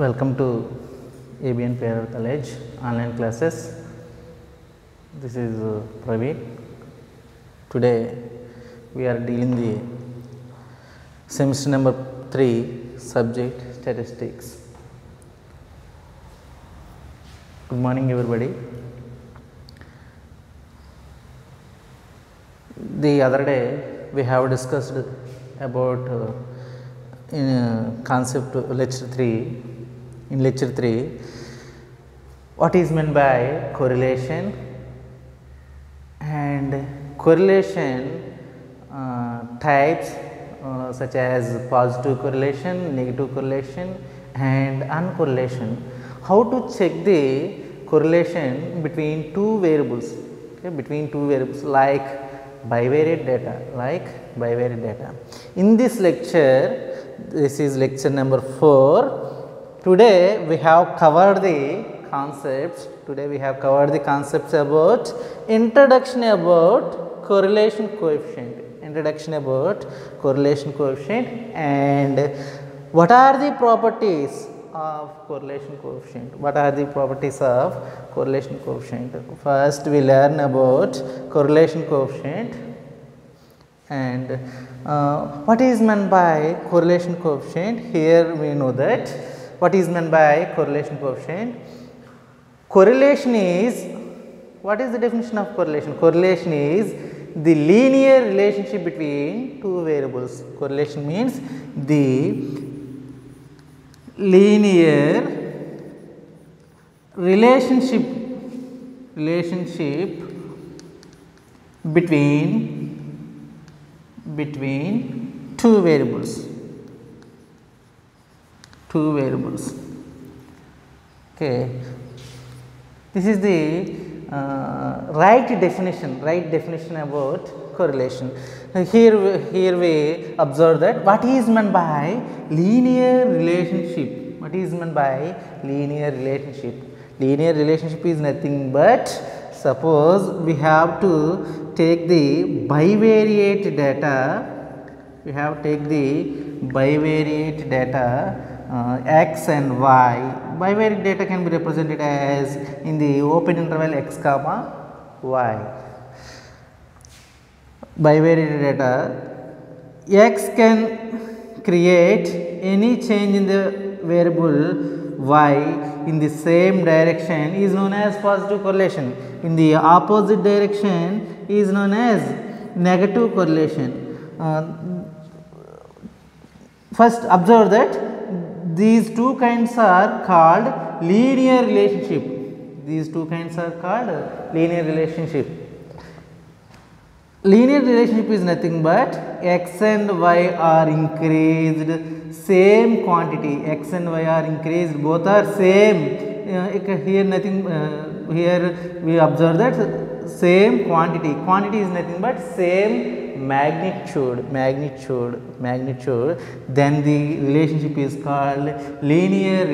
Welcome to ABN Pereira College online classes. This is Praveen. Today we are dealing the semester number 3 subject statistics. Good morning everybody. The other day we have discussed about in concept lecture 3. In lecture 3, what is meant by correlation, and correlation types such as positive correlation, negative correlation and uncorrelation. How to check the correlation between two variables, between two variables like bivariate data, In this lecture, this is lecture number 4. Today we have covered the concepts. About introduction about correlation coefficient. And what are the properties of correlation coefficient? First we learn about correlation coefficient. And what is meant by correlation coefficient? Here we know that what is meant by correlation coefficient. Correlation is, what is the definition of correlation? Correlation is the linear relationship between two variables. Correlation means the linear relationship between two variables. Okay, this is the right definition about correlation. Here we observe that what is meant by linear relationship. Linear relationship is nothing but, suppose we have to take the bivariate data. X and y. Bivariate data can be represented as in the open interval x comma y. Bivariate data, x can create any change in the variable y in the same direction is known as positive correlation. In the opposite direction is known as negative correlation. First observe that these two kinds are called linear relationship. Linear relationship is nothing but x and y are increased same quantity. Both are same. Here nothing. Here we observe that same quantity. Quantity is nothing but same magnitude. Then the relationship is called linear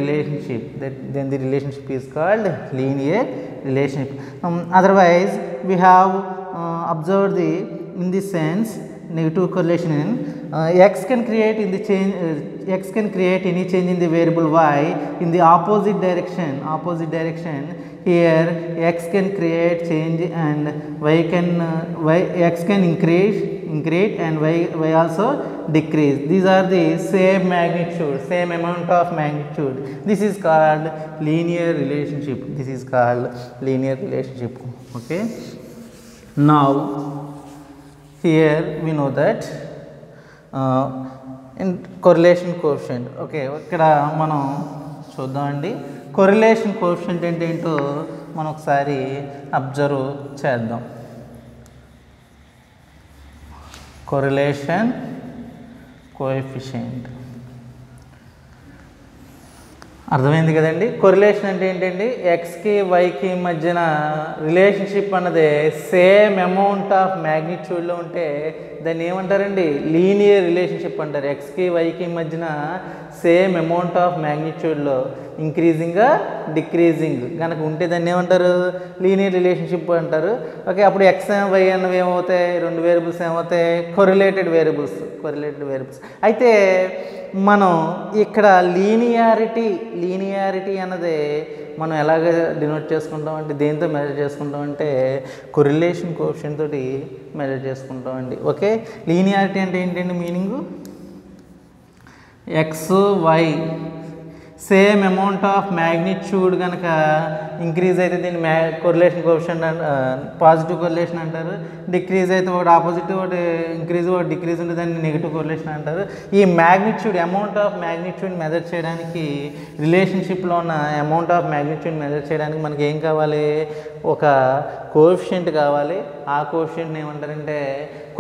relationship. Otherwise we have observed in this sense negative correlation. X can create any change in the variable y in the opposite direction. Here x can create change and x can increase and y also decrease. These are the same amount of magnitude. This is called linear relationship. Okay. Now here we know that in correlation coefficient. Okay, ikkada manam chuddamandi correlation coefficient ante ento మనం ఒకసారి observe చేద్దాం. correlation coefficient అర్థమైంది కదండి. Correlation అంటే ఏంటండి, ఎక్స్కి వైకి మధ్యన relationship అన్నది same amount of మ్యాగ్నిట్యూడ్లో ఉంటే దాన్ని ఏమంటారండి, లీనియర్ రిలేషన్షిప్ అంటారు. ఎక్స్కి వైకి మధ్యన సేమ్ అమౌంట్ ఆఫ్ మ్యాగ్నిట్యూడ్లో ఇంక్రీజింగా డిక్రీజింగ్ కనుక ఉంటే దాన్ని ఏమంటారు లీనియర్ రిలేషన్షిప్ అంటారు. ఓకే, అప్పుడు ఎక్స్ వై అన్నవి ఏమవుతాయి, రెండు వేరియబుల్స్ ఏమవుతాయి కొరిలేటెడ్ వేరియబుల్స్. అయితే మనం ఇక్కడ లీనియారిటీ అన్నది మనం ఎలాగ డినోట్ చేసుకుంటాం అంటే దేంతో మెజర్ చేసుకుంటాం అంటే కొరిలేషన్ కోఎఫిషియంట్ తోటి మెజర్ చేసుకుంటాం అండి. ఓకే, లీనియారిటీ అంటే ఏంటండి meaning, X Y same amount of magnitude కనుక ఇంక్రీజ్ అయితే దీన్ని కొరిలేషన్ కోఎఫిషియంట్ పాజిటివ్ కొరిలేషన్ అంటారు. డిక్రీజ్ అయితే ఒకటి ఆపోజిట్, ఒకటి ఇంక్రీజ్ ఒకటి డిక్రీజ్ ఉంటే దాన్ని నెగిటివ్ కొరిలేషన్ అంటారు. ఈ magnitude amount of magnitude measure చేయడానికి రిలేషన్షిప్లో ఉన్న అమౌంట్ ఆఫ్ మ్యాగ్నిట్యూడ్ మెజర్ చేయడానికి మనకి ఏం కావాలి, ఒక కోఎఫిషియంట్ కావాలి. ఆ కోఎఫిషియంట్ని ఏమంటారంటే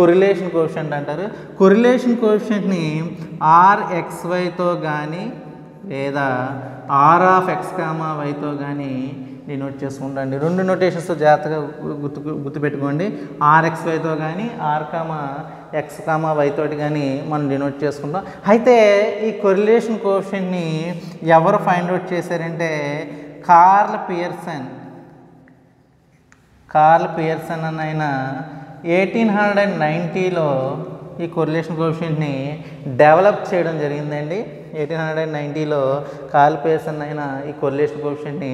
కొరిలేషన్ కోఎఫిషియంట్ అంటారు. కొరిలేషన్ కోఎఫిషియంట్ని RXYతో కానీ లేదా R(x(y)తో కానీ డినోట్ చేసుకుంటాండి. రెండు నోటేషన్స్తో జాగ్రత్తగా గుర్తుపెట్టుకోండి. RXYతో కానీ R(x(y) తోటి కానీ మనం డినోట్ చేసుకుంటాం. అయితే ఈ కొరిలేషన్ కోఎఫిషియంట్ని ఎవరు ఫైండ్ అవుట్ చేశారంటే కార్ల్ పియర్సన్ అన్న ఆయన 1890లో ఈ కొరిలేషన్ కోఎఫిషియంట్ని డెవలప్ చేయడం జరిగిందండి. 1890లో కార్ల్ పియర్సన్ అయిన ఈ కొరిలేషన్ కోఎఫిషియంట్ని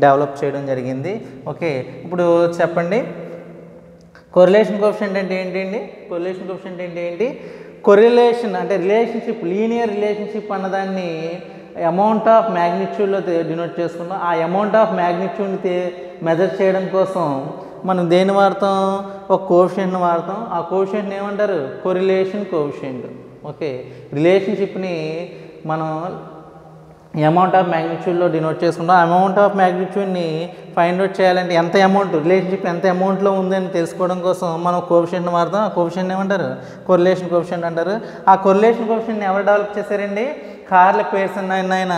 డెవలప్ చేయడం జరిగింది. ఓకే, ఇప్పుడు చెప్పండి కొరిలేషన్ కోఎఫిషియంట్ అంటే ఏంటండి, కొరిలేషన్ కోఎఫిషియంట్ అంటే ఏంటి, కొరిలేషన్ అంటే రిలేషన్షిప్, లీనియర్ రిలేషన్షిప్ అన్నదాన్ని అమౌంట్ ఆఫ్ మ్యాగ్నిట్యూడ్లో డినోట్ చేసుకున్నాం. ఆ అమౌంట్ ఆఫ్ మ్యాగ్నిట్యూడ్ని మెజర్ చేయడం కోసం మనం దేన్ని వాడతాం, ఒక కోఎఫిషియంట్ని వాడతాం. ఆ కోఎఫిషియంట్ని ఏమంటారు కొరిలేషన్ కోఎఫిషియంట్. ఓకే, రిలేషన్షిప్ని మనం అమౌంట్ ఆఫ్ మ్యాగ్నిట్యూడ్లో డినోట్ చేసుకుంటాం. అమౌంట్ ఆఫ్ మ్యాగ్నిట్యూడ్ని ఫైండ్ అవుట్ చేయాలంటే ఎంత అమౌంట్, రిలేషన్షిప్ ఎంత అమౌంట్లో ఉందని తెలుసుకోవడం కోసం మనం కోఎఫిషియంట్ని వాడతాం. ఆ కోఎఫిషియంట్ ఏమంటారు కొరిలేషన్ కోఎఫిషియంట్ అంటారు. ఆ కొరిలేషన్ కోఎఫిషియంట్ని ఎవరు డెవలప్ చేశారండి, కార్ల్ పియర్సన్ ఆయన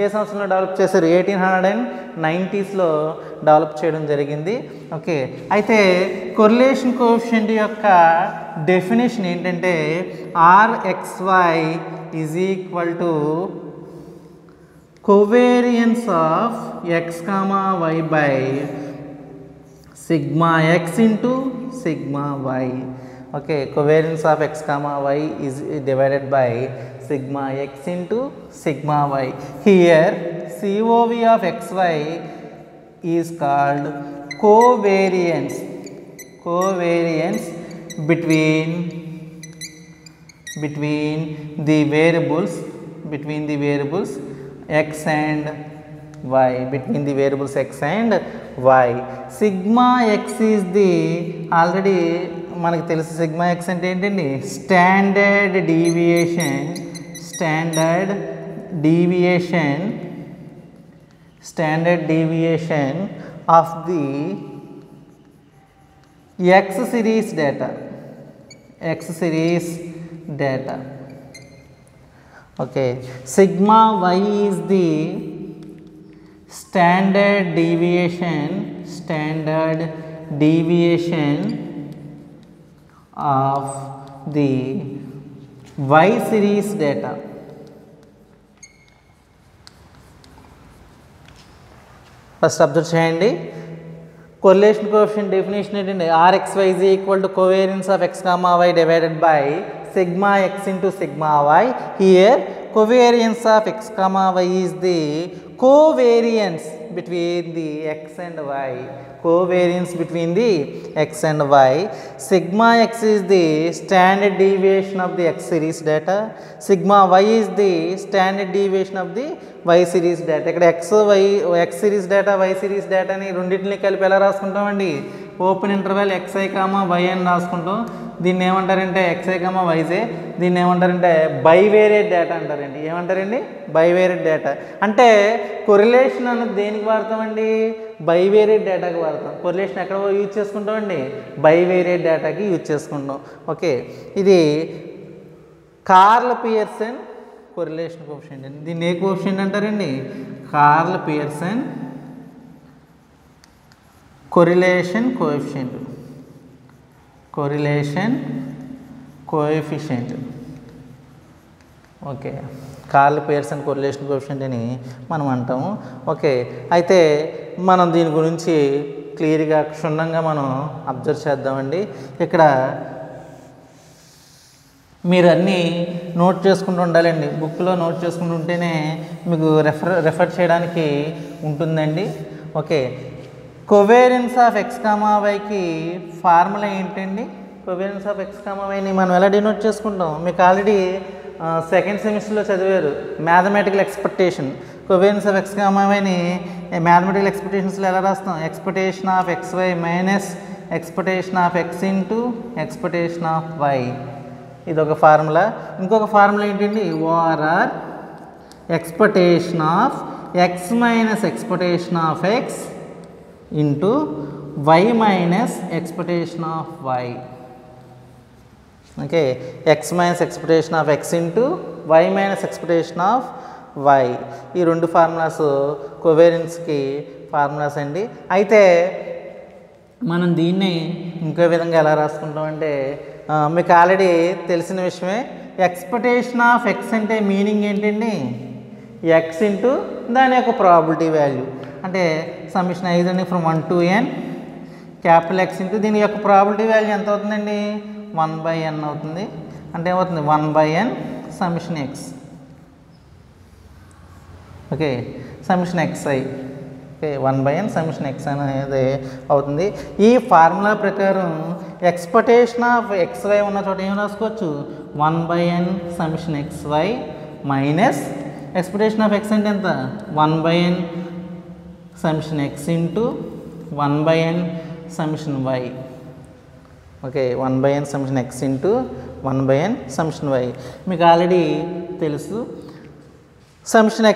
ఏ సంవత్సరంలో డెవలప్ చేశారు, 1890స్లో డెవలప్ చేయడం జరిగింది. ఓకే, అయితే కొరిలేషన్ కోఎఫిషియంట్ యొక్క డెఫినేషన్ ఏంటంటే RXY is equal to covariance of x comma y by sigma x into sigma y. Okay, covariance of x comma y is divided by sigma x into sigma y. Here COV of xy is called covariance between the variables x and y, between the variables x and y. Sigma x is the already మనకి తెలుసు sigma x అంటే ఏంటండి standard deviation of the x series data. Okay, sigma y is the standard deviation of the y series data. First observe చేయండి, correlation coefficient definition ఏంటంటే RXY is equal to covariance of x comma y divided by sigma x into sigma y. Here covariance of x comma y is the covariance between the x and y. Sigma x is the standard deviation of the x series data. Sigma y is the standard deviation of the y series data. ఇక్కడ x series data y series data అని రెండింటిని కలిపి ఎలా రాసుకుంటామండి, open interval xi comma y అని రాసుకుంటాం. దీన్ని ఏమంటారంటే xi కామా yj, దీన్ని ఏమంటారంటే బైవేరియట్ డేటా అంటారండి. ఏమంటారండి బైవేరియట్ డేటా. అంటే కొరిలేషన్ అన్నది దేనికి వాడతామండి, బైవేరియట్ డేటాకి వాడతాం. కొరిలేషన్ ఎక్కడ యూజ్ చేసుకుంటామండి, బైవేరియట్ డేటాకి యూజ్ చేసుకుంటాం. ఓకే, ఇది కార్ల్ పియర్సన్ కొరిలేషన్ కోఎఫిషియంట్ అండి. దీన్ని ఏ కోఎఫిషియంట్ అంటారండి, curl Pearson correlation coefficient. Okay, curl Pearson correlation coefficient అని మనం అంటాము. ఓకే, అయితే మనం దీని గురించి క్లియర్గా క్షుణ్ణంగా మనం అబ్జర్వ్ చేద్దామండి. ఇక్కడ మీరు అన్నీ నోట్ చేసుకుంటూ ఉండాలండి, బుక్లో నోట్ చేసుకుంటూ ఉంటేనే మీకు రెఫర్ చేయడానికి ఉంటుందండి. Okay, covariance of X comma వైకి ఫార్ములా ఏంటండి? కోవేరియన్స్ ఆఫ్ ఎక్స్ కామా వైని మనం ఎలా డినోట్ చేసుకుంటాం? మీకు ఆల్రెడీ సెకండ్ సెమిస్టర్లో చదివారు, mathematical expectation. Covariance of X comma వైని మ్యాథమెటికల్ ఎక్స్పెక్టేషన్స్లో ఎలా రాస్తాం? Expectation of X why minus expectation of X into expectation of y. ఇది ఒక ఫార్ములా. ఇంకొక ఫార్ములా ఏంటండి? Or expectation of X minus expectation of X into why minus expectation of y. Okay, X minus expectation of X into why minus expectation of Y. ఈ రెండు formulas కోవేరియన్స్కి formulas అండి. అయితే మనం దీన్ని ఇంకో విధంగా ఎలా రాసుకుంటామంటే, మీకు ఆల్రెడీ తెలిసిన విషయమే. ఎక్స్పెక్టేషన్ ఆఫ్ ఎక్స్ అంటే మీనింగ్ ఏంటండి? ఎక్స్ ఇంటూ దాని యొక్క ప్రాబిలిటీ వాల్యూ, అంటే సమ్మేషన్ ఐదండి from 1 to n capital x into దీని యొక్క ప్రాబిలిటీ వాల్యూ ఎంత అవుతుందండి? 1/n అవుతుంది. అంటే ఏమవుతుంది? 1/n summation X. Okay, summation xi. Okay, 1/n summation x అనేది అవుతుంది. ఈ ఫార్ములా ప్రకారం ఎక్స్పెక్టేషన్ ఆఫ్ xy ఉన్న చోట ఏం రాసుకోవచ్చు? 1/n summation xy minus expectation of x అంటే ఎంత? 1/n summation x into 1/n summation y. Okay, 1/n summation x into 1/n summation y మీకు ఆల్రెడీ తెలుసు. సమ్మేషన్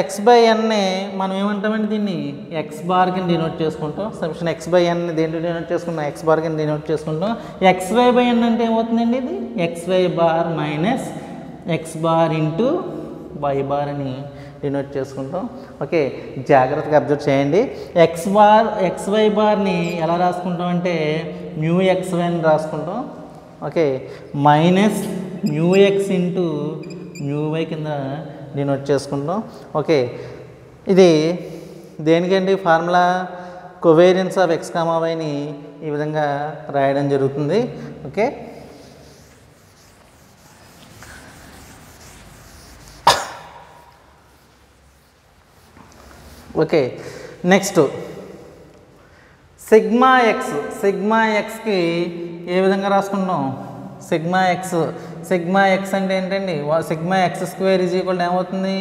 x/nని మనం ఏమంటామండి? దీన్ని x బార్ కింద డినోట్ చేసుకుంటాం. సమ్మేషన్ x/n దేంట్లో డినోట్ చేసుకుంటాం? x బార్ కింద డినోట్ చేసుకుంటాం. xy/n అంటే ఏమవుతుందండి? ఇది xy bar minus x bar into y bar అని డినోట్ చేసుకుంటాం. ఓకే, జాగ్రత్తగా అబ్జర్వ్ చేయండి. xy బార్ని ఎలా రాసుకుంటాం అంటే మ్యూ xy అని రాసుకుంటాం. Okay, minus mu x into mu y కింద డినోట్ చేసుకుంటాం. ఓకే, ఇది దేనికండి formula? Covariance of X comma వైని ఈ విధంగా రాయడం జరుగుతుంది. ఓకే, ఓకే, నెక్స్ట్ సిగ్మా ఎక్స్కి ఏ విధంగా రాసుకుంటాం? సిగ్మా ఎక్స్ అంటే ఏంటండి? Sigma X square is equal ఏమవుతుంది?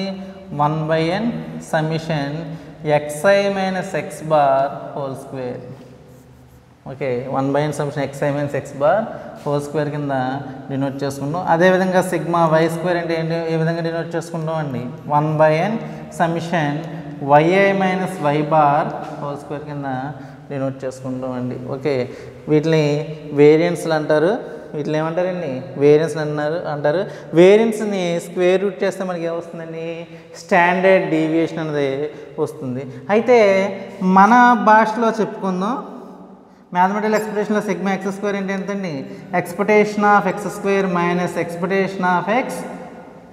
1/n summation xi minus X bar whole square. Okay, 1/n summation xi minus X bar whole square కింద డినోట్ చేసుకుంటాం. అదేవిధంగా సిగ్మా వై స్క్వేర్ అంటే ఏంటి? ఏ విధంగా డినోట్ చేసుకుంటాం అండి? 1/n summation yi minus Y bar whole square కింద డినోట్ చేసుకుంటాం అండి. ఓకే, వీటిని వేరియన్స్లు అంటారు. వీటిని ఏమంటారండి? వేరియన్స్ అంటారు. వేరియన్స్ని స్క్వేర్ రూట్ చేస్తే మనకి ఏమొస్తుందండి? స్టాండర్డ్ డీవియేషన్ అనేది వస్తుంది. అయితే మన భాషలో చెప్పుకుందాం. మ్యాథమెటికల్ ఎక్స్పెక్టేషన్లో సిగ్మా ఎక్స్ స్క్వేర్ అంటే ఎంతండి? Expectation of X square minus expectation of X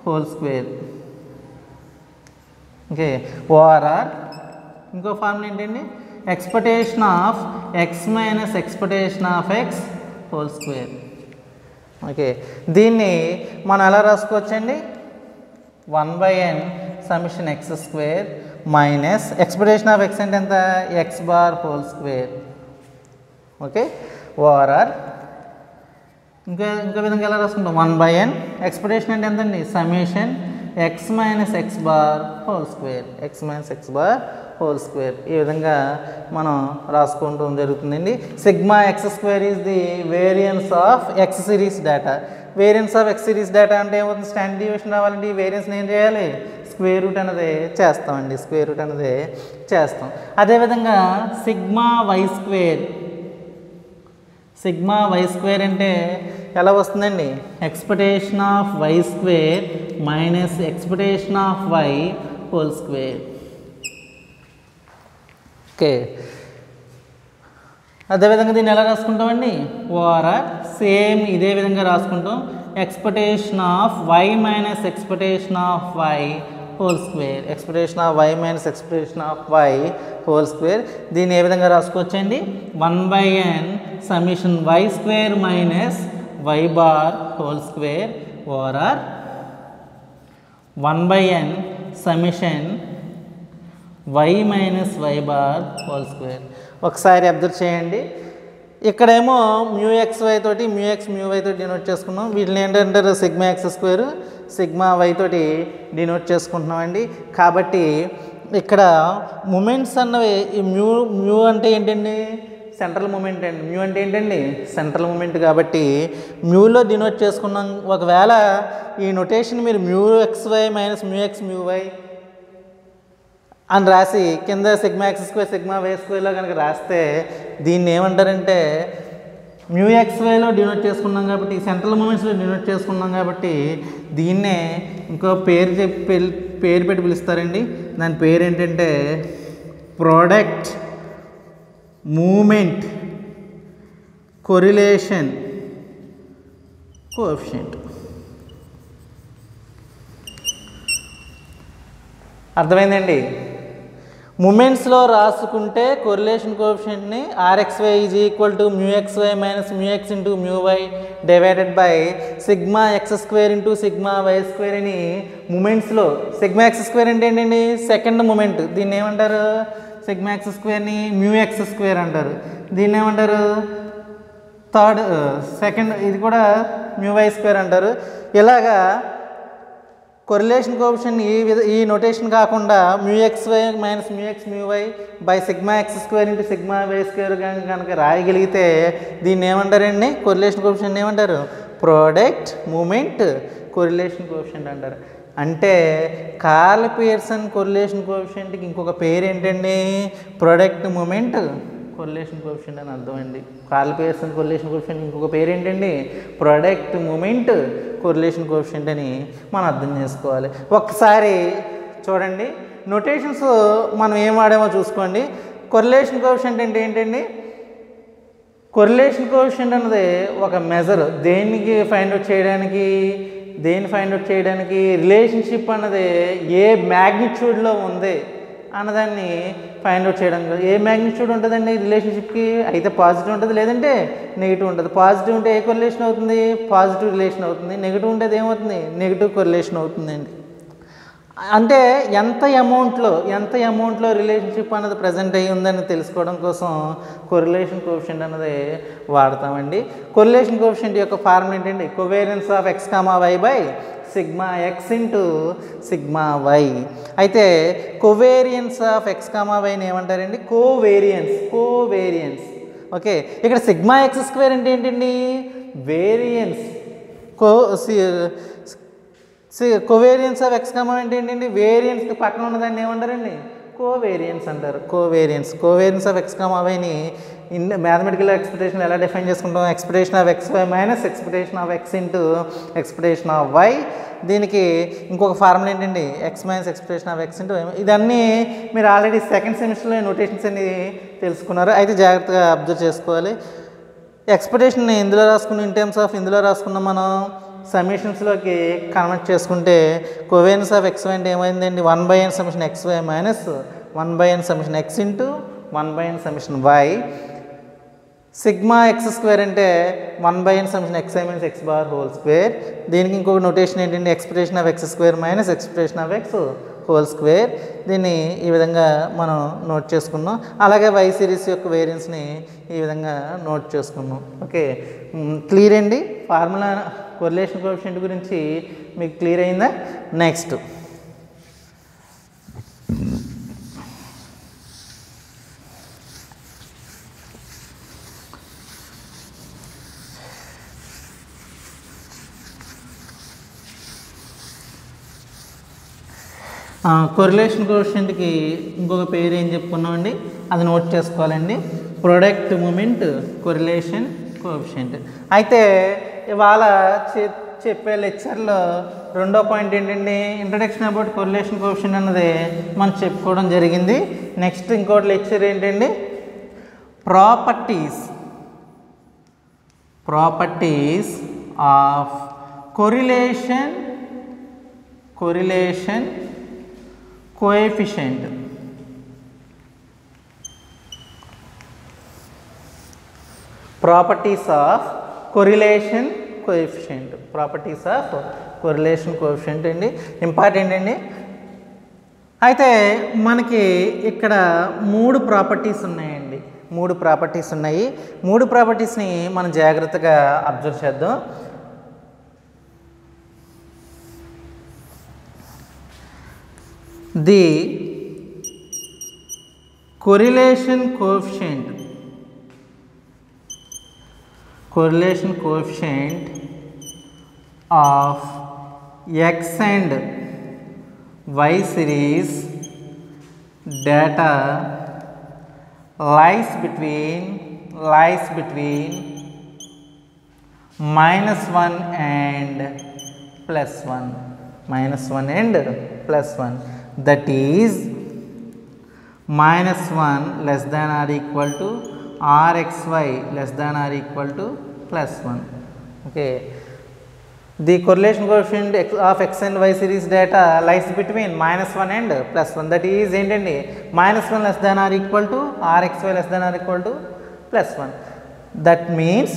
whole square. Okay, ORR. ఇంకో ఫార్ములా ఏంటండి? Expectation of X minus expectation of X whole square. Okay, దీన్ని మనం ఎలా రాసుకోవచ్చండి? 1/n summation X square minus expectation of x అంటే ఎంత? X bar whole square. Okay, ORR. ఇంకో విధంగా ఎలా రాసుకుంటాం? 1/n ఎక్స్పెక్టేషన్ అంటే ఎంతండి? Summation X minus X bar whole square. X minus X bar whole square. ఈ విధంగా మనం రాసుకుంటూ జరుగుతుందండి. Sigma X square is the variance of X series data. Variance of X series data అంటే ఏమవుతుంది? స్టాండర్డ్ డీవియేషన్ రావాలంటే ఈ వేరియన్స్ని ఏం చేయాలి? స్క్వేర్ రూట్ అనేది చేస్తామండి. స్క్వేర్ రూట్ అనేది చేస్తాం. అదేవిధంగా సిగ్మా వై స్క్వేర్ అంటే ఎలా వస్తుందండి? Expectation of Y square minus expectation of why whole square. Okay, అదేవిధంగా దీన్ని ఎలా రాసుకుంటామండి? ఓఆర్ఆర్. సేమ్ ఇదే విధంగా రాసుకుంటాం. expectation of y minus expectation of y whole square. Expectation of y minus expectation of y whole square. దీన్ని ఏ విధంగా రాసుకోవచ్చండి 1/n summation y square minus y bar whole square over 1/n summation y minus y bar whole square. ఒకసారి observe చేయండి, ఇక్కడేమో mu X why తోటి mu X mu why తోటి denote చేసుకున్నాం. వీటిని ఏంటంటారు sigma X square sigma why తోటి denote చేసుకుంటున్నాం అండి. కాబట్టి ఇక్కడ మూమెంట్స్ అన్నవి ఈ మ్యూ అంటే ఏంటండి సెంట్రల్ మూమెంట్ అండి. మ్యూ అంటే ఏంటండి సెంట్రల్ మూమెంట్. కాబట్టి మ్యూలో డినోట్ చేసుకున్నాం. ఒకవేళ ఈ నొటేషన్ మీరు mu X why minus mu X mu y అని రాసి కింద sigma X square sigma y స్క్వేర్లో కనుక రాస్తే దీన్ని ఏమంటారంటే మ్యూ ఎక్స్ వైలో డినోట్ చేసుకున్నాం కాబట్టి సెంట్రల్ మూమెంట్స్లో డినోట్ చేసుకున్నాం కాబట్టి దీన్నే ఇంకో పేరు పేరు పెట్టి పిలుస్తారండి. దాని పేరు ఏంటంటే ప్రోడక్ట్ మూమెంట్ కొరిలేషన్ కోఎఫిషియంట్. అర్థమైందండి. మూమెంట్స్లో రాసుకుంటే కొరిలేషన్ కోఎఫిషియంట్ని r x y is equal to mu x y minus mu x into mu y divided by sigma X square into sigma why square అని మూమెంట్స్లో సిగ్మా ఎక్స్ స్క్వేర్ అంటే ఏంటండి సెకండ్ మూమెంట్. దీన్ని ఏమంటారు సిగ్మా ఎక్స్ స్క్వేర్ని మ్యూ ఎక్స్ స్క్వేర్ అంటారు. దీన్ని ఏమంటారు థర్డ్ సెకండ్, ఇది కూడా మ్యూ వై స్క్వేర్ అంటారు. ఇలాగా కొరిలేషన్ కోఎఫిషియంట్ ఈ నోటేషన్ కాకుండా mu X why minus mu X mu Y by sigma X square into sigma why square కనుక రాయగలిగితే దీన్ని ఏమంటారండి కొరిలేషన్ కోఎఫిషియంట్ ఏమంటారు ప్రోడక్ట్ మూమెంట్ కొరిలేషన్ కోఎఫిషియంట్ అంటారు. అంటే కార్ల్ పియర్సన్ కొరిలేషన్ కోఎఫిషియంట్కి ఇంకొక పేరు ఏంటండి ప్రోడక్ట్ మూమెంట్ కొరిలేషన్ కోఎఫిషియంట్ అని అర్థం అండి. కార్ల్ పియర్సన్ కొరిలేషన్ కోఎఫిషియంట్ ఇంకొక పేరు ఏంటండి ప్రోడక్ట్ మూమెంట్ కొరిలేషన్ కోఎఫిషియంట్ అని మనం అర్థం చేసుకోవాలి. ఒక్కసారి చూడండి నొటేషన్స్ మనం ఏం వాడామో చూసుకోండి. కొరిలేషన్ కోఎఫిషియంట్ అంటే ఏంటండి కొరిలేషన్ కోఎఫిషియంట్ అన్నది ఒక మెజర్. దేన్ని ఫైండ్ అవుట్ చేయడానికి రిలేషన్షిప్ అన్నది ఏ మ్యాగ్నిట్యూడ్లో ఉంది అన్నదాన్ని ఫైండ్ అవుట్ చేయడం. ఏ మ్యాగ్నిట్యూడ్ ఉంటుందండి రిలేషన్షిప్కి అయితే పాజిటివ్ ఉంటుంది లేదంటే నెగిటివ్ ఉంటుంది. పాజిటివ్ ఉంటే ఏ కొరిలేషన్ అవుతుంది పాజిటివ్ రిలేషన్ అవుతుంది. నెగిటివ్ ఉంటే అది ఏమవుతుంది నెగిటివ్ కొరిలేషన్ అవుతుందండి. అంటే ఎంత అమౌంట్లో రిలేషన్షిప్ అన్నది ప్రజెంట్ అయ్యి ఉందని తెలుసుకోవడం కోసం కొరిలేషన్ కోఎఫిషియంట్ అన్నది వాడతామండి. కొరిలేషన్ కోఎఫిషియంట్ యొక్క ఫార్ములా ఏంటండి covariance of X comma y by sigma X into sigma y. అయితే కోవేరియన్స్ ఆఫ్ ఎక్స్ కామా వైని ఏమంటారండి కోవేరియన్స్. ఓకే, ఇక్కడ సిగ్మా ఎక్స్ స్క్వేర్ అంటే ఏంటండి variance. Covariance of X comma అంటే ఏంటండి వేరియన్స్కి పక్కన ఉన్నదాన్ని ఏమంటారండి కోవేరియన్స్ అంటారు. కోవేరియన్స్ ఆఫ్ ఎక్స్ కామా వైని మ్యాథమెటికల్ ఎక్స్పెక్టేషన్ ఎలా డిఫైన్ చేసుకుంటాం expectation of X why minus expectation of X into expectation of why. దీనికి ఇంకొక ఫార్ములా ఏంటండి X minus expectation of X into. ఇదన్నీ మీరు ఆల్రెడీ సెకండ్ సెమిస్టర్లో నోటేషన్స్ అన్ని తెలుసుకున్నారు. అయితే జాగ్రత్తగా అబ్జర్వ్ చేసుకోవాలి. ఎక్స్పెక్టేషన్ ఇందులో రాసుకున్న ఇన్ టర్మ్స్ ఆఫ్ ఇందులో రాసుకున్న మనం సమ్మేషన్స్లోకి కన్వర్ట్ చేసుకుంటే కోవేరియన్స్ ఆఫ్ ఎక్స్ వై అంటే ఏమైందండి 1/n summation X why minus 1/n summation X into 1/n summation Y. Sigma X square అంటే 1/n summation X I minus X bar whole square. దీనికి ఇంకొక నోటేషన్ ఏంటంటే expectation of X square minus expectation of X whole square. దీన్ని ఈ విధంగా మనం note చేసుకున్నాం. అలాగే వై సిరీస్ యొక్క వేరియన్స్ని ఈ విధంగా నోట్ చేసుకున్నాం. ఓకే, క్లియర్ అండి. ఫార్ములా కొరిలేషన్ కోఎఫిషియంట్ గురించి మీకు క్లియర్ అయిందా? నెక్స్ట్ కొరిలేషన్ కోఎఫిషియంట్కి ఇంకొక పేరు ఏం చెప్పుకున్నామండి అది నోట్ చేసుకోవాలండి ప్రొడక్ట్ మూమెంట్ కొరిలేషన్ కోఎఫిషియంట్. అయితే ఇవాళ చెప్పే లెక్చర్లో రెండో పాయింట్ ఏంటండి ఇంట్రడక్షన్ అబౌట్ కొరిలేషన్ కోఎఫిషియంట్ అన్నది మనం చెప్పుకోవడం జరిగింది. నెక్స్ట్ ఇంకోటి లెక్చర్ ఏంటండి properties of correlation coefficient. Properties of correlation coefficient. Properties of correlation coefficient అండి ఇంపార్టెంట్ అండి. అయితే మనకి ఇక్కడ 3 ప్రాపర్టీస్ ఉన్నాయండి. 3 ప్రాపర్టీస్ ఉన్నాయి. 3 ప్రాపర్టీస్ని మనం జాగ్రత్తగా అబ్జర్వ్ చేద్దాం. The correlation coefficient of X and Y series data lies between -1 and +1. -1 and +1. That is -1 less than or equal to rxy less than or equal to +1. Okay. The correlation coefficient of X and Y series data lies between -1 and +1. That is ఏంటండి -1 less than or equal to rxy less than or equal to +1. That means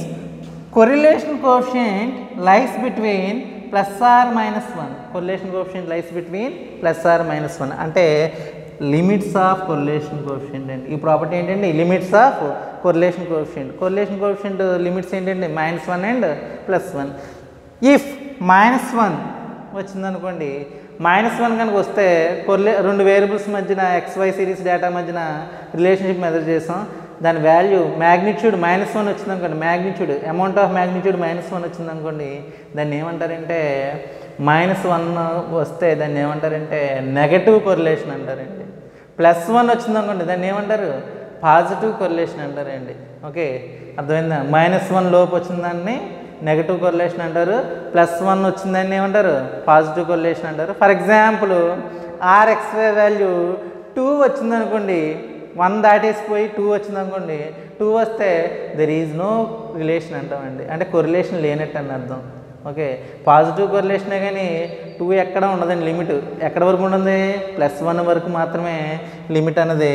correlation coefficient lies between plus or minus 1. Correlation coefficient lies between plus or minus 1. అంటే limits of correlation coefficient అండి. ఈ property ఏంటండి limits of correlation coefficient. Correlation coefficient limits ఏంటండి -1 and +1. If -1 వచ్చిందనుకోండి, -1 కనుక వస్తే రెండు variables మధ్యన XY సిరీస్ డేటా మధ్యన రిలేషన్షిప్ మెజర్ చేసాం. దాని వాల్యూ మ్యాగ్నిట్యూడ్ -1 వచ్చిందనుకోండి, మ్యాగ్నిట్యూడ్ అమౌంట్ ఆఫ్ మ్యాగ్నిట్యూడ్ -1 వచ్చిందనుకోండి, దాన్ని ఏమంటారంటే -1 వస్తే దాన్ని ఏమంటారంటే నెగటివ్ కొరిలేషన్ అంటారండి. +1 వచ్చిందనుకోండి దాన్ని ఏమంటారు పాజిటివ్ కొరిలేషన్ అంటారండి. ఓకే, అర్థమైందా? -1 లోపు వచ్చిందాన్ని నెగటివ్ కొరిలేషన్ అంటారు, +1 వచ్చిందాన్ని ఏమంటారు పాజిటివ్ కొరిలేషన్ అంటారు. ఫర్ ఎగ్జాంపుల్ RXY వాల్యూ 2 వచ్చిందనుకోండి, 1 దాటేసిపోయి 2 వచ్చిందనుకోండి, 2 వస్తే దెర్ ఈజ్ నో రిలేషన్ అంటామండి, అంటే కొరిలేషన్ లేనట్టు అని అర్థం. ఓకే, పాజిటివ్ కొరిలేషనే కానీ 2 ఎక్కడ ఉండదండి. లిమిట్ ఎక్కడ వరకు ఉంటుంది? +1 వరకు మాత్రమే లిమిట్ అనేది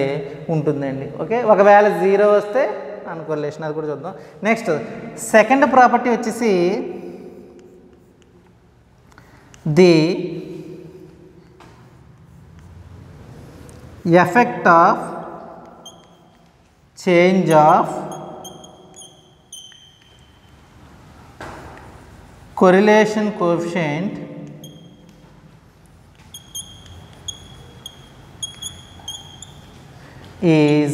ఉంటుందండి. ఓకే, ఒకవేళ 0 వస్తే అన్కొరిలేషన్, అది కూడా చూద్దాం. నెక్స్ట్ సెకండ్ ప్రాపర్టీ వచ్చేసి the effect of change of correlation coefficient is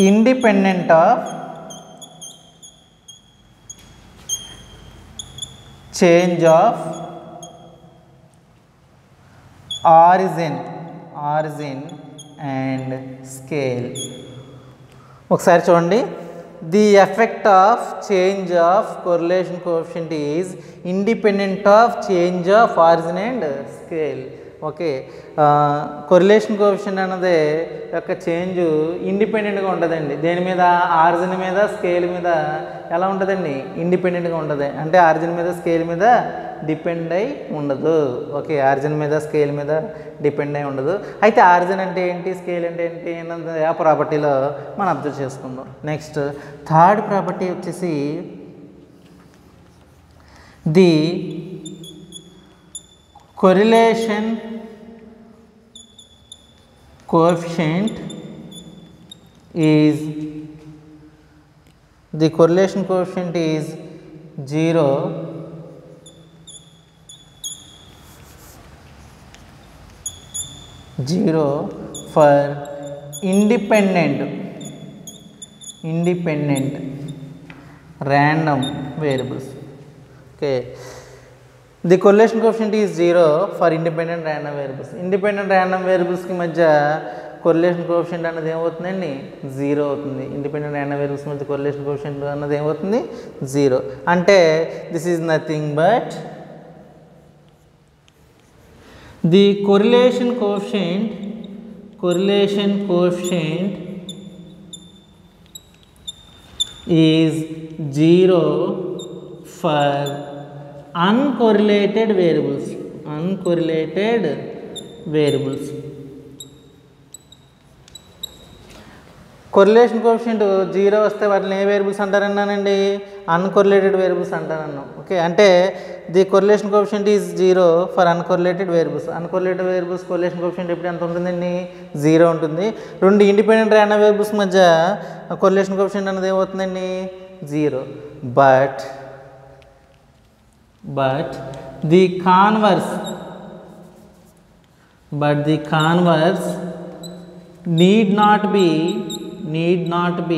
independent of change of origin and scale. ఒకసారి చూడండి. The effect of change of correlation coefficient is independent of change of origin and scale. Okay, correlation coefficient అన్నది యొక్క change ఇండిపెండెంట్గా ఉంటుందండి. దేని మీద? Origin మీద, scale మీద ఎలా ఉంటుందండి? ఇండిపెండెంట్గా ఉంటుంది. అంటే ఆరిజిన్ మీద, స్కేల్ మీద డిపెండ్ అయి ఉండదు. ఓకే, ఆరిజిన్ మీద, స్కేల్ మీద డిపెండ్ అయి ఉండదు. అయితే ఆరిజిన్ అంటే ఏంటి, స్కేల్ అంటే ఏంటి అన్నది ఆ ప్రాపర్టీలో మనం అబ్జర్వ్ చేసుకుందాం. నెక్స్ట్ థర్డ్ ప్రాపర్టీ వచ్చేసి the correlation coefficient is 0 for independent random variables. Okay, the correlation coefficient is 0 for independent random variables. Independent random variables కి మధ్య correlation coefficient అన్నది ఏమవుతుందండి? 0 అవుతుంది. ఇండిపెండెంట్ random variables మధ్య correlation coefficient అన్నది ఏమవుతుంది? 0. అంటే this is nothing but the correlation coefficient is 0 for uncorrelated variables. Uncorrelated variables. Correlation coefficient 0 వస్తే వాటిని ఏ వేరియబుల్స్ అంటారన్నానండి? అన్కొరిలేటెడ్ వేరియబుల్స్ అంటారన్నాం. ఓకే, అంటే the correlation coefficient is 0 for uncorrelated variables. Uncorrelated variables correlation coefficient ఎప్పుడు ఎంత ఉంటుందండి? 0 ఉంటుంది. రెండు ఇండిపెండెంట్ ర్యాండమ్ వేరియబుల్స్ మధ్య కొరిలేషన్ కోఎఫిషియంట్ అనేది ఏమవుతుందండి? 0. But the converse need not be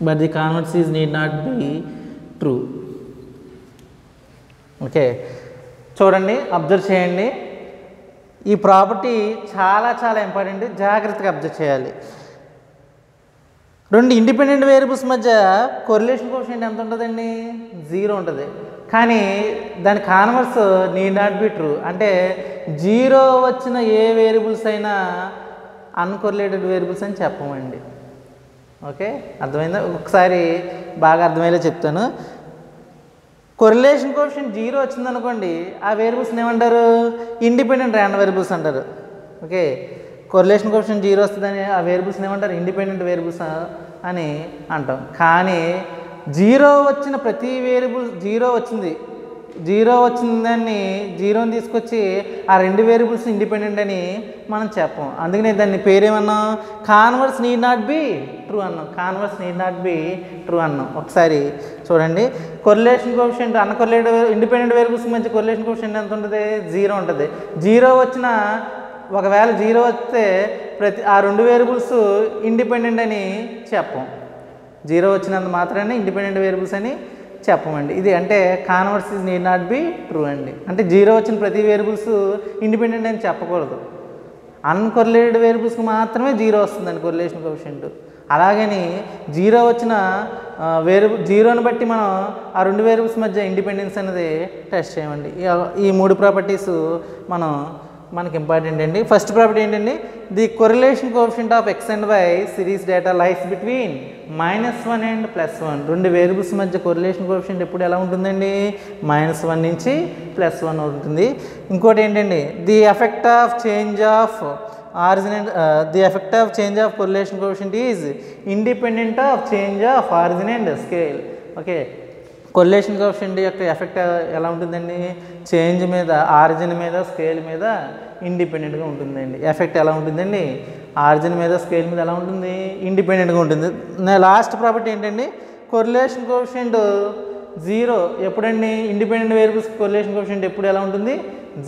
but the converse is need not be true. Okay, చూడండి, observe చేయండి. ఈ ప్రాపర్టీ చాలా చాలా ఇంపార్టెంట్, జాగ్రత్తగా అబ్జర్వ్ చేయాలి. రెండు ఇండిపెండెంట్ వేరియబుల్స్ మధ్య కొరిలేషన్ కోఎఫిషియంట్ ఎంత ఉంటుందండి? 0 ఉంటుంది. కానీ దాని converse need not be true. అంటే 0 వచ్చిన ఏ వేరియబుల్స్ అయినా అన్కొరిలేటెడ్ వేరియబుల్స్ అని చెప్పమండి. ఓకే, అర్థమైందా? ఒకసారి బాగా అర్థమయ్యేలా చెప్తాను. కొరిలేషన్ కోఎఫిషియంట్ 0 వచ్చిందనుకోండి, ఆ వేరియబుల్స్ని ఏమంటారు? ఇండిపెండెంట్ ర్యాండమ్ వేరియబుల్స్ అంటారు. ఓకే, కొరిలేషన్ కోఎఫిషియంట్ 0 వస్తుందని ఆ వేరియబుల్స్ని ఏమంటారు? ఇండిపెండెంట్ వేరియబుల్స్ అని అంటాం. కానీ 0 వచ్చిన ప్రతి వేరియబుల్ 0 వచ్చిందని 0ని తీసుకొచ్చి ఆ రెండు వేరియబుల్స్ ఇండిపెండెంట్ అని మనం చెప్పం. అందుకనే దాన్ని పేరేమన్నాం? Converse need not be true అన్నాం. Converse need not be true అన్నాం. ఒకసారి చూడండి, correlation coefficient uncorrelated independent variables మధ్య కొరిలేషన్ కోఎఫిషియంట్ ఎంత ఉంటుంది? 0 ఉంటుంది. 0 వచ్చిన ఒకవేళ 0 వస్తే ఆ రెండు వేరియబుల్స్ ఇండిపెండెంట్ అని చెప్పం. 0 వచ్చినంత మాత్రాన్ని ఇండిపెండెంట్ వేరియబుల్స్ అని చెప్పమండి. ఇది అంటే converse is need not be true అండి. అంటే 0 వచ్చిన ప్రతి వేరియబుల్స్ ఇండిపెండెంట్ అని చెప్పకూడదు. అన్కొరిలేటెడ్ వేరియబుల్స్కి మాత్రమే 0 వస్తుందండి కొరిలేషన్ కోఎఫిషియంట్. అలాగని 0 వచ్చిన వేరియబుల్ 0ని బట్టి మనం ఆ రెండు వేరియబుల్స్ మధ్య ఇండిపెండెన్స్ అనేది టెస్ట్ చేయమండి. ఈ మూడు ప్రాపర్టీస్ మనకి ఇంపార్టెంట్ అండి. ఫస్ట్ ప్రాపర్టీ ఏంటండి? The correlation coefficient of X and why series data lies between -1 and +1. రెండు వేరియబుల్స్ మధ్య కొరిలేషన్ కోఎఫిషియంట్ ఎప్పుడు ఎలా ఉంటుందండి? -1 నుంచి +1 ఉంటుంది. ఇంకోటి ఏంటండి? The effect of change of origin of correlation coefficient is independent of change of origin and scale. Okay, correlation coefficient యొక్క ఎఫెక్ట్ ఎలా ఉంటుందండి? చేంజ్ మీద, ఆరిజిన్ మీద, స్కేల్ మీద ఇండిపెండెంట్గా ఉంటుందండి. ఎఫెక్ట్ ఎలా ఉంటుందండి? ఆరిజిన్ మీద, స్కేల్ మీద ఎలా ఉంటుంది? ఇండిపెండెంట్గా ఉంటుంది. లాస్ట్ ప్రాపర్టీ ఏంటండి? కొరిలేషన్ కోఎఫిషియంట్ 0 ఎప్పుడండి? ఇండిపెండెంట్ వేరియబుల్స్ కొరిలేషన్ కోఎఫిషియంట్ ఎప్పుడు ఎలా ఉంటుంది?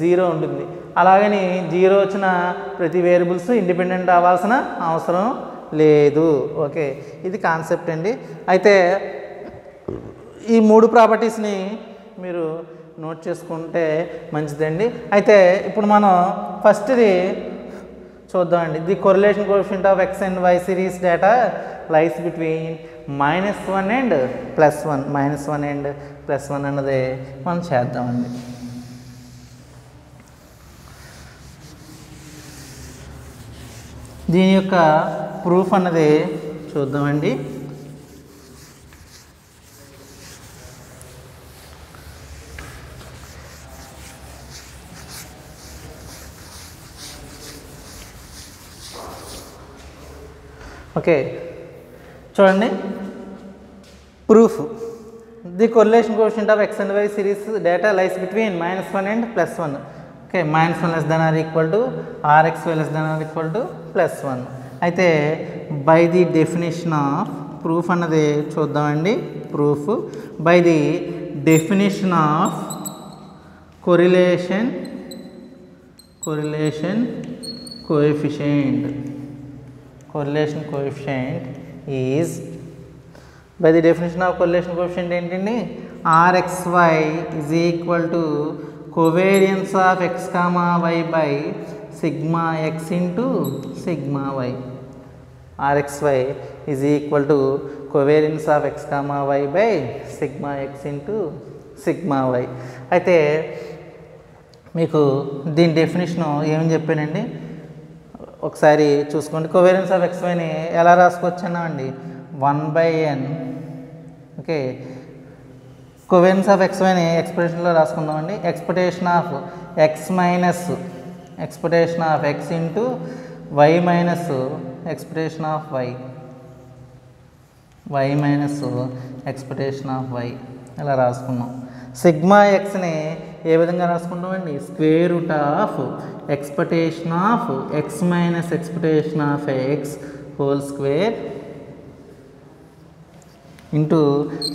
0 ఉంటుంది. అలాగని 0 వచ్చిన ప్రతి వేరియబుల్స్ ఇండిపెండెంట్ అవ్వాల్సిన అవసరం లేదు. ఓకే, ఇది కాన్సెప్ట్ అండి. అయితే ఈ మూడు ప్రాపర్టీస్ని మీరు నోట్ చేసుకుంటే మంచిదండి. అయితే ఇప్పుడు మనం ఫస్ట్ది చూద్దామండి. The correlation coefficient of X and why series data lies between -1 and +1. -1 and +1 అన్నది మనం చేద్దామండి. దీని యొక్క ప్రూఫ్ అన్నది చూద్దామండి. ఓకే, చూడండి, proof. The correlation coefficient of X and why series data lies between -1 and +1. Okay, -1 <= rx y +1. అయితే by the definition of proof అన్నది చూద్దామండి. Proof by the definition of correlation coefficient. Correlation coefficient is, by the definition of correlation coefficient ఏంటండి? rxy is equal to covariance of x comma y by sigma x into sigma y. rxy is equal to covariance of x comma y by sigma x into sigma y. అయితే మీకు దీని definition ఏమని చెప్పానండి? ఒకసారి చూసుకోండి. Covariance of ఎక్స్వైని ఎలా రాసుకోవచ్చున్నా అండి 1/n. ఓకే, కోవేరియన్స్ ఆఫ్ ఎక్స్వైని ఎక్స్ప్రెషన్లో రాసుకుందామండి. Expectation of X minus expectation of X into why minus expectation of y, y minus expectation of y ఇలా రాసుకున్నాం. సిగ్మా ఎక్స్ని ఏ విధంగా రాసుకుంటామండి? Square root of expectation of X minus expectation of X whole square into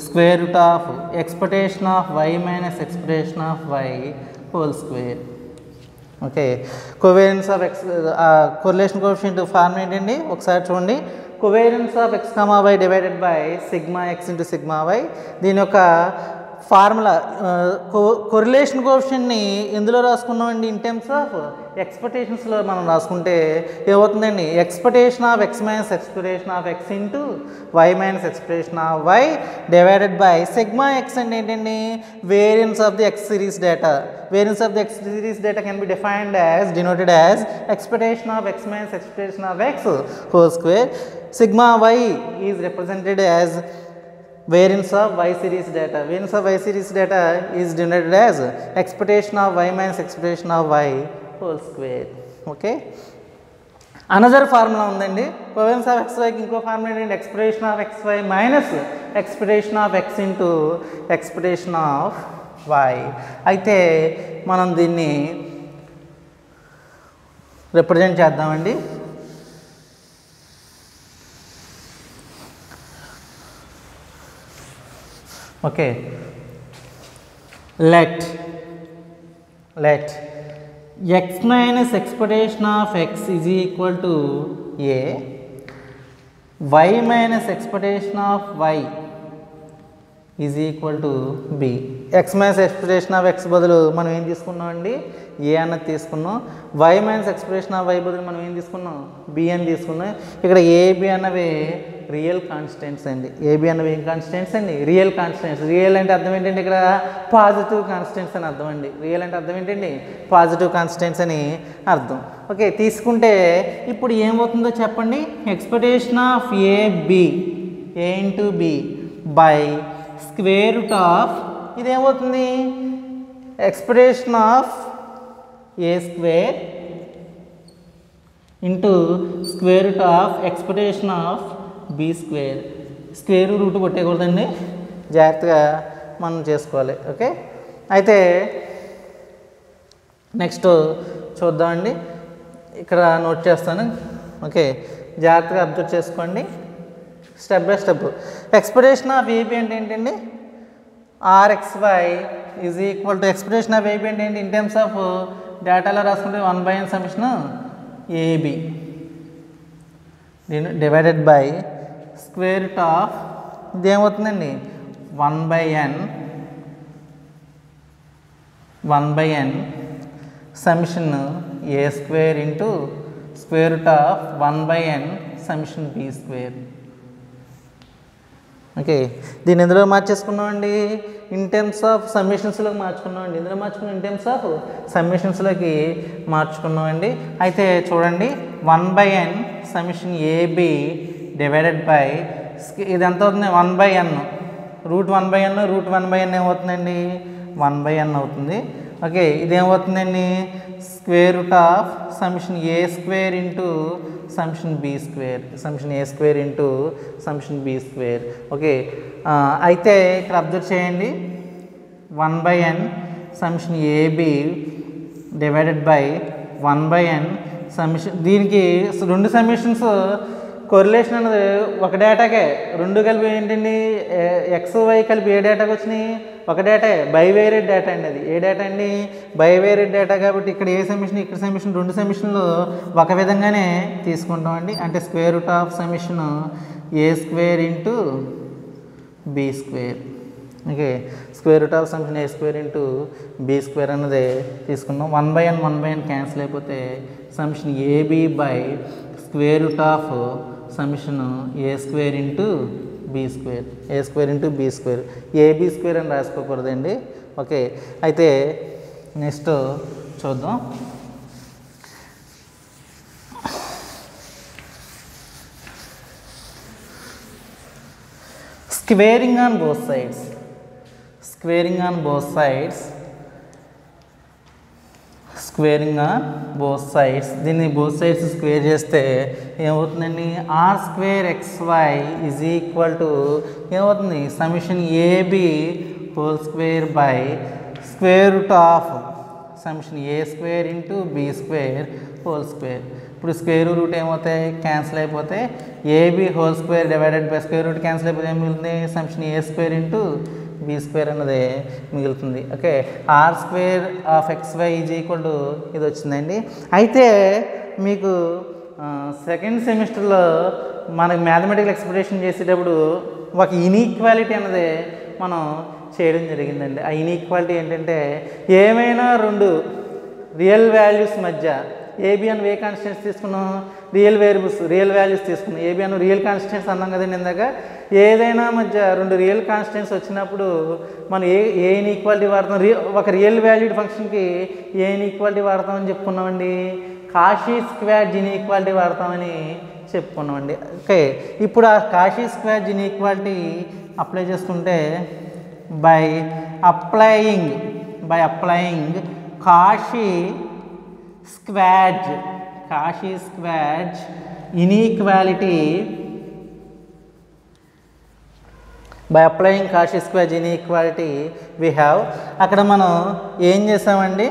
square root of expectation of y minus expectation of why whole square. Okay, covariance of x correlation coefficient form ఏంటండి ఒకసారి చూడండి. Covariance of X comma Y divided by sigma X into sigma Y. దీని యొక్క formula correlation కోఎఫిషియంట్ని ఎందులో రాసుకున్నామండి? In terms of ఎక్స్పెక్టేషన్స్లో మనం రాసుకుంటే ఏమవుతుందండి? Expectation of X minus expectation of X into why minus expectation of Y divided by sigma X అంటే ఏంటండి? Variance of the X series data. Variance of the x series data can be defined as, denoted as expectation of x minus expectation of x whole square. Sigma y is represented as variance of y series data. Variance of y series data is denoted as expectation of y minus expectation of y whole square. Okay. Another formula ఉందండి. Covariance of ఎక్స్వైకి ఇంకో formula ఏంటంటే expectation of X Y minus expectation of X into expectation of Y. అయితే మనం దీన్ని represent చేద్దామండి. Okay, let x minus expectation of x is equal to a, y minus expectation of y is equal to b. x minus expectation of x బదులు మనం ఏం తీసుకున్నాం అండి? a అన్నది తీసుకున్నాం. y minus expectation of y బదులు మనం ఏం తీసుకున్నాం? b అని తీసుకున్నాం. ఇక్కడ a b అన్నవి రియల్ కాన్స్టెంట్స్ అండి. a b అన్నవి ఏం కాన్స్టెంట్స్ అండి? Real constants. రియల్ అంటే అర్థం ఏంటంటే ఇక్కడ పాజిటివ్ కాన్స్టెంట్స్ అని అర్థం అండి. రియల్ అంటే అర్థం ఏంటండి? పాజిటివ్ కాన్స్టెంట్స్ అని అర్థం. ఓకే, తీసుకుంటే ఇప్పుడు ఏమవుతుందో చెప్పండి. Expectation of a into b by square root of ఇదేమవుతుంది? Expectation of a square into square root of expectation of b square. Square root కొట్టేయకూడదండి, జాగ్రత్తగా మనం చేసుకోవాలి. ఓకే, అయితే నెక్స్ట్ చూద్దామండి. ఇక్కడ నోట్ చేస్తాను. ఓకే, జాగ్రత్తగా అబ్జర్వ్ చేసుకోండి step by step. Expectation of ab అంటే ఏంటండి? Rxy is equal to expectation of ab అంటే ఏంటి? ఇన్ టర్మ్స్ ఆఫ్ డేటాలో రాసుకుంటే 1/n summation ab divided by square root of ఇదేమవుతుందండి? 1/n summation A square into square root of 1/n summation b square. Okay, దీన్ని ఎందులో మార్చేసుకున్నామండి? In terms of సమ్మేషన్స్లోకి మార్చుకున్నామండి. ఇందులో మార్చుకున్నాం, ఇన్ టర్మ్స్ ఆఫ్ సమ్మేషన్స్లోకి మార్చుకున్నామండి. అయితే చూడండి, 1/n summation ab divided by ఇది ఎంత అవుతుంది? 1/n రూట్ 1/n ఏమవుతుందండి? 1/n అవుతుంది. ఓకే, ఇదేమవుతుందండి? Square root of summation A square into summation b square, summation A square into summation b square. Okay, అయితే ఇక్కడ అబ్జర్వ్ చేయండి. 1/n summation ab divided by 1/n summation. దీనికి రెండు సమ్మేషన్స్ correlation అనేది ఒక డేటాకే, రెండు కలిపి ఏంటండి? ఎక్స్ వై కలిపి ఏ డేటాకి వచ్చినాయి? ఒక డేటా, బైవేరియడ్ డేటా అండి. అది ఏ డేటా అండి? బైవేరియడ్ డేటా. కాబట్టి ఇక్కడ ఏ సమ్మేషన్, ఇక్కడ సమ్మేషన్, రెండు సమ్మేషన్లు ఒక విధంగానే తీసుకుంటామండి. అంటే square root of summation A square into B square. Okay, square root of summation A square into B square అన్నది తీసుకున్నాం. 1/n క్యాన్సిల్ అయిపోతే summation A B by square root of summation A square into B square, A square into B square. A B square అని రాసుకోకూడదండి. Okay, అయితే next చూద్దాం. Squaring on both sides, squaring on both sides, squaring on both sides. దీన్ని both sides square చేస్తే ఏమవుతుందండి, r square xy is equal to ఏమవుతుంది, summation ab whole square by square root of summation a square into B square whole square. ఇప్పుడు square root ఏమవుతాయి, cancel అయిపోతే ab whole square divided by square root cancel అయిపోతే ఏం మిగులుతుంది, summation a square into B square అన్నది మిగులుతుంది. Okay, r square of xy is equal to ఇది వచ్చిందండి. అయితే మీకు సెకండ్ సెమిస్టర్లో మనకి మ్యాథమెటికల్ ఎక్స్ప్రెషన్ చేసేటప్పుడు ఒక ఇన్ఈక్వాలిటీ అన్నది మనం చేయడం జరిగిందండి. ఆ ఇన్ఈక్వాలిటీ ఏంటంటే, ఏమైనా రెండు రియల్ వాల్యూస్ మధ్య ఏబి అని ఏ కాన్స్టెంట్స్ తీసుకున్నాం, రియల్ వేరియబుల్స్ రియల్ వాల్యూస్ తీసుకున్నాం. ఏబి అని రియల్ కాన్స్టెంట్స్ అన్నాం కదండి ఇందాక. ఏదైనా మధ్య రెండు రియల్ కాన్స్టెంట్స్ వచ్చినప్పుడు మనం ఏ ఇన్ఈక్వాలిటీ వాడతాం, ఒక రియల్ వాల్యూడ్ ఫంక్షన్కి ఏ ఇన్ఈక్వాలిటీ వాడతామని చెప్పుకున్నామండి, కాషీ స్క్వేర్ ఇన్ఈక్వాలిటీ వాడతామని చెప్పుకున్నామండి. ఓకే, ఇప్పుడు ఆ కాషీ స్క్వేర్ ఇన్ఈక్వాలిటీ అప్లై చేసుకుంటే by applying Cauchy square inequality, by applying Cauchy square inequality we have అక్కడ మనం ఏం చేసామండి,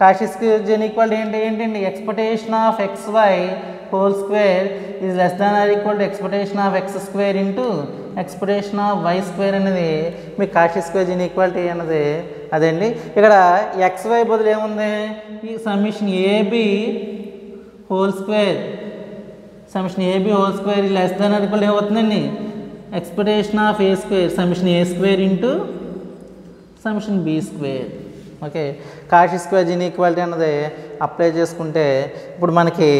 Cauchy square inequality ఏంటండి, expectation of xy whole square is less than or equal to expectation of x square into expectation of y square అనేది మీ Cauchy square inequality అన్నది అదండి. ఇక్కడ xy బదులు ఏముంది, ఈ summation ab whole square, summation ab whole square less than or equal ఏమవుతుందండి, expectation of a square summation a square into summation b square. Okay, Cauchy square inequality అన్నది apply చేసుకుంటే ఇప్పుడు మనకి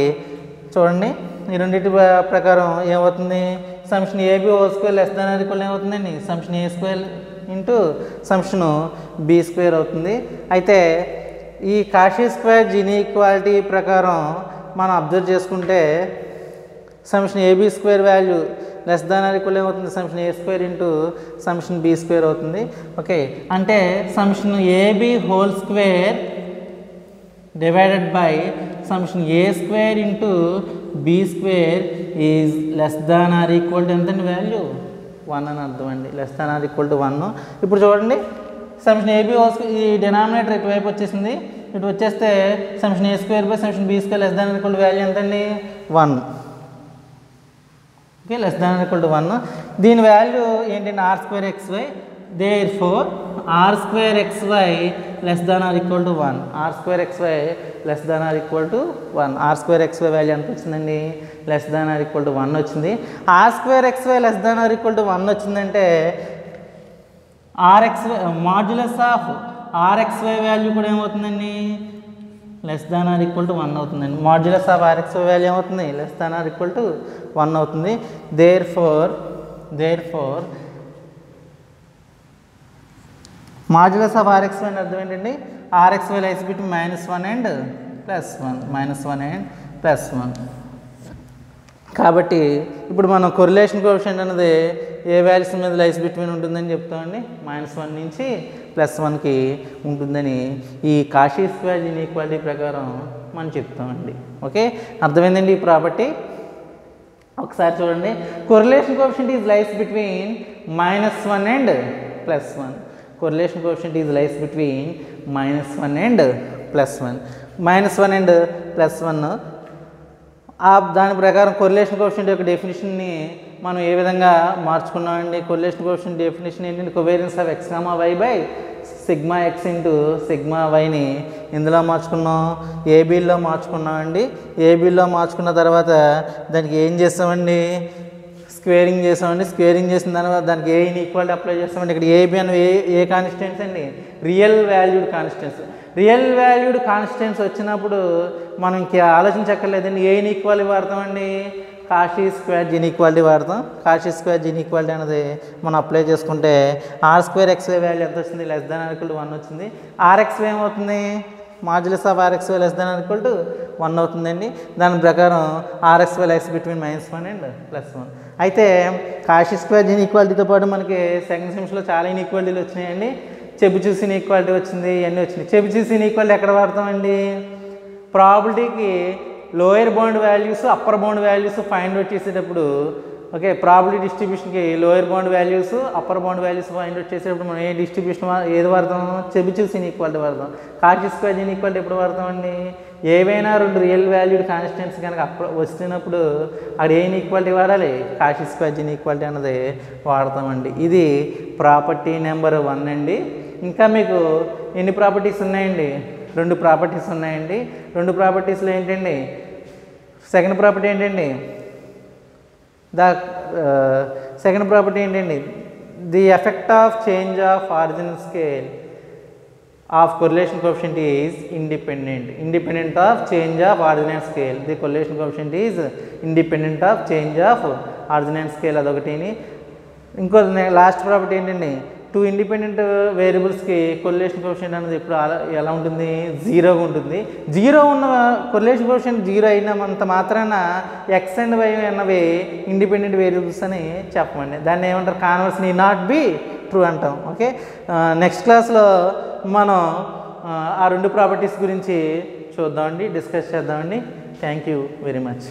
చూడండి ఈ రెండింటి ప్రకారం ఏమవుతుంది, summation ab whole square less than or equal ఏమవుతుందండి, summation a square into summation b square అవుతుంది. అయితే ఈ Cauchy square inequality ప్రకారం మనం అబ్జర్వ్ చేసుకుంటే summation ab square value less than or equal ఏమవుతుంది, summation a square into summation b square అవుతుంది. Okay, అంటే summation ab whole square divided by summation a square into B square is less than or equal to ఎంతండి value 1 అని అర్థం అండి, less than or equal to 1. ఇప్పుడు చూడండి summation ab whole square ఈ denominator ఇటువైపు వచ్చేసింది, ఇటు వచ్చేస్తే summation a square by సమిషన్ b square less than or equal to value ఎంతండి 1. Okay, less than or equal to 1. దీని వాల్యూ ఏంటంటే R square X Y, therefore r square xy less than or equal to 1, r square xy less than or equal to 1. r square xy value ఎంత వచ్చిందండి, less than or equal to 1 వచ్చింది. r square xy less than or equal to 1 వచ్చిందంటే rxy modulus of rxy value కూడా ఏమవుతుందండి, less than or equal to 1 అవుతుందండి. Modulus of rxy value ఏమవుతుంది, less than or equal to 1 అవుతుంది. therefore modulus of rxy అని అర్థం ఏంటండి, rxy lies between -1 and +1, -1 and +1. కాబట్టి ఇప్పుడు మనం కొరిలేషన్ కోఎఫిషియంట్ అనేది ఏ వాల్యూస్ మీద లైస్ బిట్వీన్ ఉంటుందని చెప్తామండి, -1 నుంచి +1కి ఉంటుందని ఈ Cauchy square inequality ప్రకారం మనం చెప్తామండి. ఓకే, అర్థమైందండి ఈ ప్రాపర్టీ. ఒకసారి చూడండి, correlation coefficient is lies between -1 and +1. correlation coefficient is lies between -1 and +1. -1 and +1 దాని ప్రకారం కొరిలేషన్ కోఎఫిషియంట్ యొక్క డెఫినేషన్ని మనం ఏ విధంగా మార్చుకున్నామండి. కొరిలేషన్ కోఎఫిషియంట్ డెఫినేషన్ ఏంటంటే covariance of x, y by sigma X into sigma వైని ఇందులో మార్చుకున్నాం, ఏబీలో మార్చుకున్నామండి. ఏబీలో మార్చుకున్న తర్వాత దానికి ఏం చేస్తామండి, స్క్వేరింగ్ చేసామండి. స్క్వేరింగ్ చేసిన తర్వాత దానికి ఏ ఈక్వాలిటీ అప్లై చేస్తామండి. ఇక్కడ ఏబి అని ఏ కాన్స్టెంట్స్ అండి, real valued constants. Real valued constants వచ్చినప్పుడు మనం ఇంకా ఆలోచించక్కర్లేదండి, ఏ ఈక్వాలిటీ వాడతామండి, Cauchy square inequality వాడతాం. Cauchy square inequality అనేది మనం అప్లై చేసుకుంటే r² xy వాల్యూ ఎంత వచ్చింది, less than or equal to 1 వచ్చింది. rxy ఏమవుతుంది, modulus of RxY less than or equal to 1 అవుతుందండి. దాని ప్రకారం RxY లైక్స్ బిట్వీన్ -1 అండ్ +1. అయితే కాషీ స్క్వేర్ ఇన్ఈక్వాలిటీతో పాటు మనకి సెకండ్ సెమిస్టర్లో చాలా ఇన్ఈక్వాలిటీలు వచ్చినాయండి. చెబిషెవ్ ఇన్ఈక్వాలిటీ వచ్చింది, ఇవన్నీ వచ్చినాయి. చెబిషెవ్ ఇన్ఈక్వాలిటీ ఎక్కడ వాడతామండి? ప్రాబిలిటీకి lower bound values upper bound values find out చేసేటప్పుడు, ఓకే, ప్రాబిలిటీ డిస్ట్రిబ్యూషన్కి lower bound values upper bound values find out చేసేటప్పుడు మనం ఏ డిస్ట్రిబ్యూషన్ ఏది వాడతాం? చెబిషెవ్ ఇన్ఈక్వాలిటీ వాడతాం. కాషీ స్క్వేర్ ఇన్ఈక్వాలిటీ ఎప్పుడు వాడతామండి? ఏవైనా రెండు రియల్ వాల్యూడ్ కాన్స్టెంట్స్ కనుక వస్తున్నప్పుడు అక్కడ ఏ ఇన్ఈక్వాలిటీ వాడాలి? కాషీ స్క్వేర్ ఇన్ఈక్వాలిటీ అన్నది వాడతామండి. ఇది ప్రాపర్టీ నెంబర్ 1 అండి. ఇంకా మీకు ఎన్ని ప్రాపర్టీస్ ఉన్నాయండి? 2 ప్రాపర్టీస్ ఉన్నాయండి. 2 ప్రాపర్టీస్లో ఏంటండి? సెకండ్ ప్రాపర్టీ ఏంటండి? సెకండ్ ప్రాపర్టీ ఏంటండి? The effect of change of original scale of correlation coefficient is independent of change of ordinate scale. The correlation coefficient is independent of change of ordinate scale. అదొకటిని. ఇంకో last property ఏంటండి? 2 independent వేరియబుల్స్కి correlation coefficient అనేది ఇప్పుడు ఎలా ఉంటుంది? 0గా ఉంటుంది. 0 ఉన్న correlation coefficient 0 అయినంత మాత్రాన x అండ్ y అన్నవి ఇండిపెండెంట్ వేరియబుల్స్ అని చెప్పమండి. దాన్ని ఏమంటారు? Converse need not be true అంటాం. ఓకే, నెక్స్ట్ క్లాస్లో మనం ఆ 2 ప్రాపర్టీస్ గురించి చూద్దామండి, డిస్కస్ చేద్దామండి. Thank you very much.